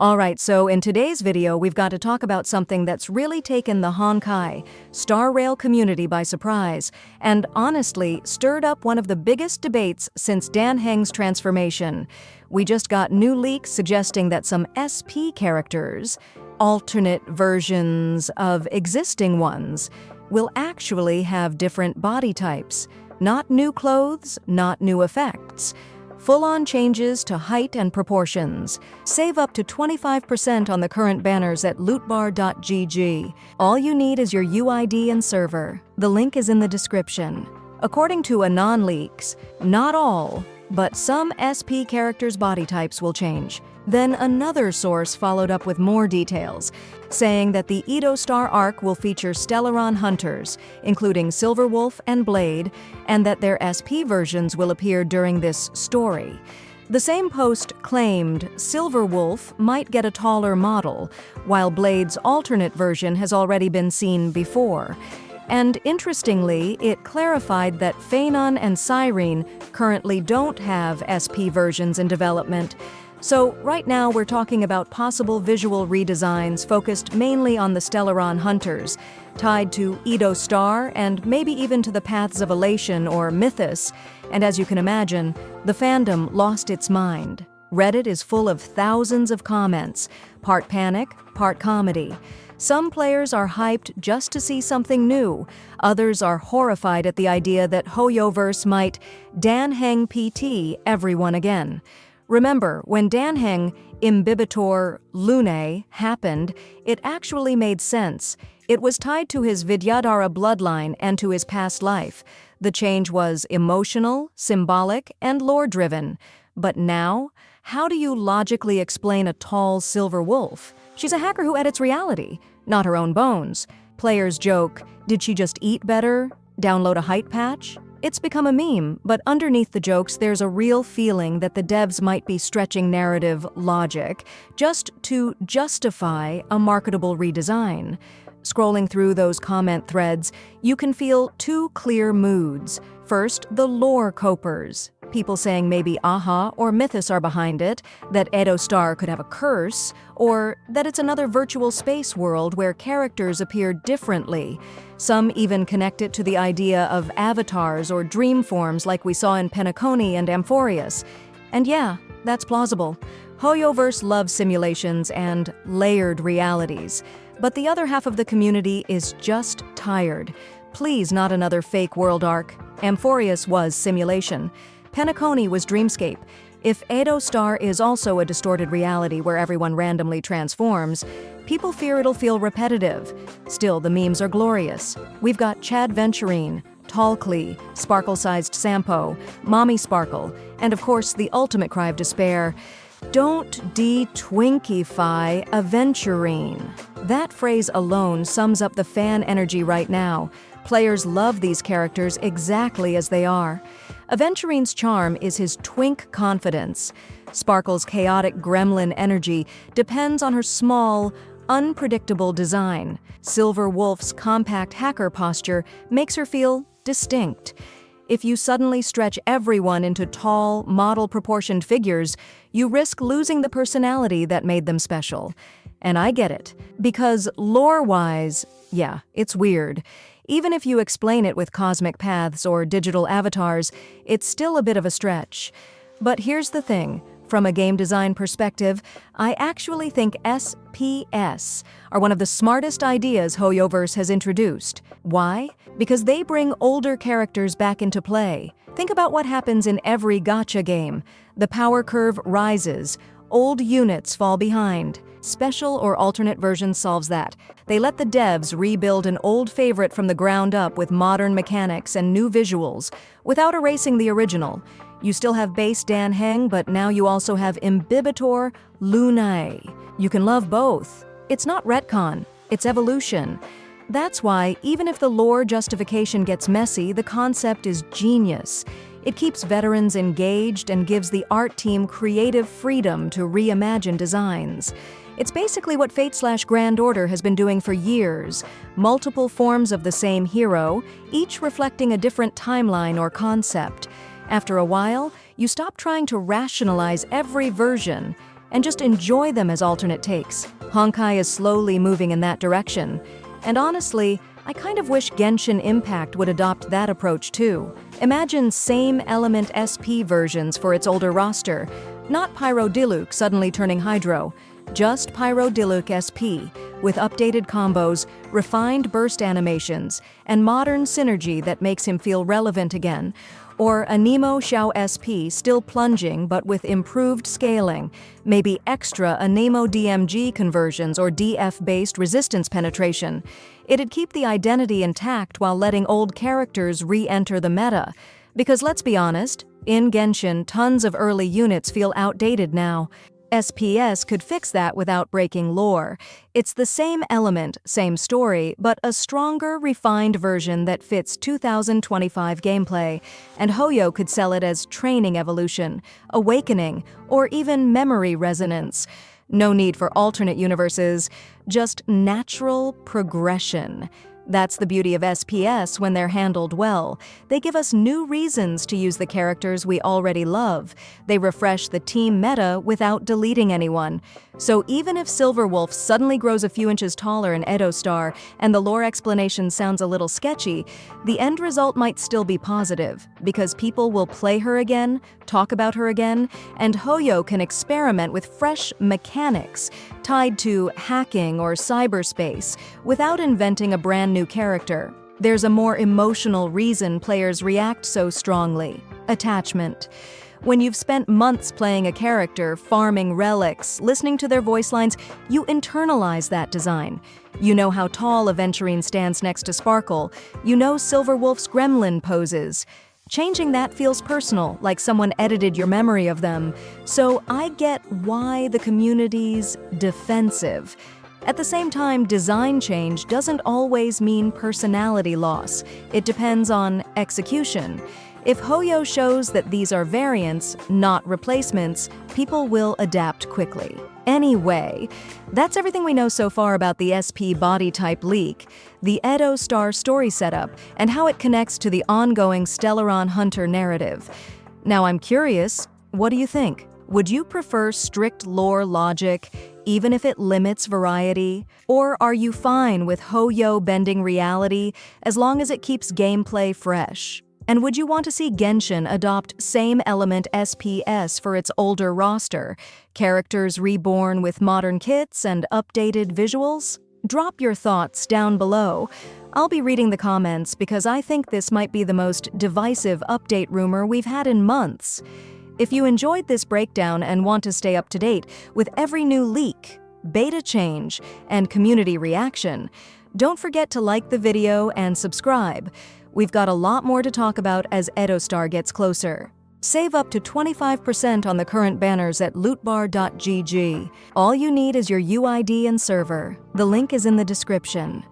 Alright, so in today's video, we've got to talk about something that's really taken the Honkai, Star Rail community by surprise, and honestly, stirred up one of the biggest debates since Dan Heng's transformation. We just got new leaks suggesting that some SP characters, alternate versions of existing ones, will actually have different body types. Not new clothes, not new effects. Full-on changes to height and proportions. Save up to 25% on the current banners at lootbar.gg. All you need is your UID and server. The link is in the description. According to Anon Leaks, not all, but some SP characters' body types will change. Then another source followed up with more details, saying that the Edo Star arc will feature Stellaron hunters, including Silverwolf and Blade, and that their SP versions will appear during this story. The same post claimed Silverwolf might get a taller model, while Blade's alternate version has already been seen before. And interestingly, it clarified that Phanon and Cyrene currently don't have SP versions in development. So right now we're talking about possible visual redesigns focused mainly on the Stellaron hunters, tied to Edo Star and maybe even to the Paths of Elation or Mythos. And as you can imagine, the fandom lost its mind. Reddit is full of thousands of comments, part panic, part comedy. Some players are hyped just to see something new. Others are horrified at the idea that Hoyoverse might Dan Heng PT everyone again. Remember, when Dan Heng Imbibitor Lunae happened, it actually made sense. It was tied to his Vidyadhara bloodline and to his past life. The change was emotional, symbolic, and lore-driven. But now, how do you logically explain a tall silver wolf? She's a hacker who edits reality, not her own bones. Players joke, did she just eat better? Download a height patch? It's become a meme, but underneath the jokes there's a real feeling that the devs might be stretching narrative logic just to justify a marketable redesign. Scrolling through those comment threads, you can feel two clear moods. First, the lore copers. People saying maybe Aha or Mythos are behind it, that Edo Star could have a curse, or that it's another virtual space world where characters appear differently. Some even connect it to the idea of avatars or dream forms like we saw in Penacony and Amphorius. And yeah, that's plausible. Hoyoverse loves simulations and layered realities. But the other half of the community is just tired. Please, not another fake world arc. Amphorius was simulation. Penacony was dreamscape. If Edo Star is also a distorted reality where everyone randomly transforms, people fear it'll feel repetitive. Still, the memes are glorious. We've got Chad Venturine, Talclee, Sparkle-sized Sampo, Mommy Sparkle, and of course the ultimate cry of despair, don't de-twinkify Aventurine. That phrase alone sums up the fan energy right now. Players love these characters exactly as they are. Aventurine's charm is his twink confidence. Sparkle's chaotic gremlin energy depends on her small, unpredictable design. Silverwolf's compact hacker posture makes her feel distinct. If you suddenly stretch everyone into tall, model-proportioned figures, you risk losing the personality that made them special. And I get it, because lore-wise, yeah, it's weird. Even if you explain it with cosmic paths or digital avatars, it's still a bit of a stretch. But here's the thing. From a game design perspective, I actually think SPS are one of the smartest ideas Hoyoverse has introduced. Why? Because they bring older characters back into play. Think about what happens in every gacha game. The power curve rises. Old units fall behind. Special or alternate version solves that. They let the devs rebuild an old favorite from the ground up with modern mechanics and new visuals, without erasing the original. You still have base Dan Heng, but now you also have Imbibitor Lunae. You can love both. It's not retcon, it's evolution. That's why, even if the lore justification gets messy, the concept is genius. It keeps veterans engaged and gives the art team creative freedom to reimagine designs. It's basically what Fate/Grand Order has been doing for years. Multiple forms of the same hero, each reflecting a different timeline or concept. After a while, you stop trying to rationalize every version. and just enjoy them as alternate takes. Honkai is slowly moving in that direction. And honestly, I kind of wish Genshin Impact would adopt that approach too. Imagine same element SP versions for its older roster. Not Pyro Diluc suddenly turning Hydro, just Pyro Diluc SP, with updated combos, refined burst animations, and modern synergy that makes him feel relevant again. Or a Nemo Xiao SP still plunging but with improved scaling, maybe extra Anemo DMG conversions or DF-based resistance penetration. It'd keep the identity intact while letting old characters re-enter the meta. Because let's be honest, in Genshin, tons of early units feel outdated now. SPS could fix that without breaking lore. It's the same element, same story, but a stronger, refined version that fits 2025 gameplay. And Hoyo could sell it as training evolution, awakening, or even memory resonance. No need for alternate universes, just natural progression. That's the beauty of SPS when they're handled well. They give us new reasons to use the characters we already love. They refresh the team meta without deleting anyone. So even if Silverwolf suddenly grows a few inches taller in Edo Star and the lore explanation sounds a little sketchy, the end result might still be positive, because people will play her again, talk about her again, and Hoyo can experiment with fresh mechanics tied to hacking or cyberspace without inventing a brand new character. There's a more emotional reason players react so strongly: attachment. When you've spent months playing a character, farming relics, listening to their voice lines, you internalize that design. You know how tall Aventurine stands next to Sparkle. You know Silverwolf's gremlin poses. Changing that feels personal, like someone edited your memory of them. So I get why the community's defensive. At the same time, design change doesn't always mean personality loss. It depends on execution. If Hoyo shows that these are variants, not replacements, people will adapt quickly. Anyway, that's everything we know so far about the SP body type leak, the Edo Star story setup, and how it connects to the ongoing Stellaron Hunter narrative. Now I'm curious, what do you think? Would you prefer strict lore logic, even if it limits variety? Or are you fine with Hoyo bending reality as long as it keeps gameplay fresh? And would you want to see Genshin adopt same element SPS for its older roster, characters reborn with modern kits and updated visuals? Drop your thoughts down below. I'll be reading the comments because I think this might be the most divisive update rumor we've had in months. If you enjoyed this breakdown and want to stay up to date with every new leak, beta change, and community reaction, don't forget to like the video and subscribe. We've got a lot more to talk about as Edo Star gets closer. Save up to 25% on the current banners at lootbar.gg. All you need is your UID and server. The link is in the description.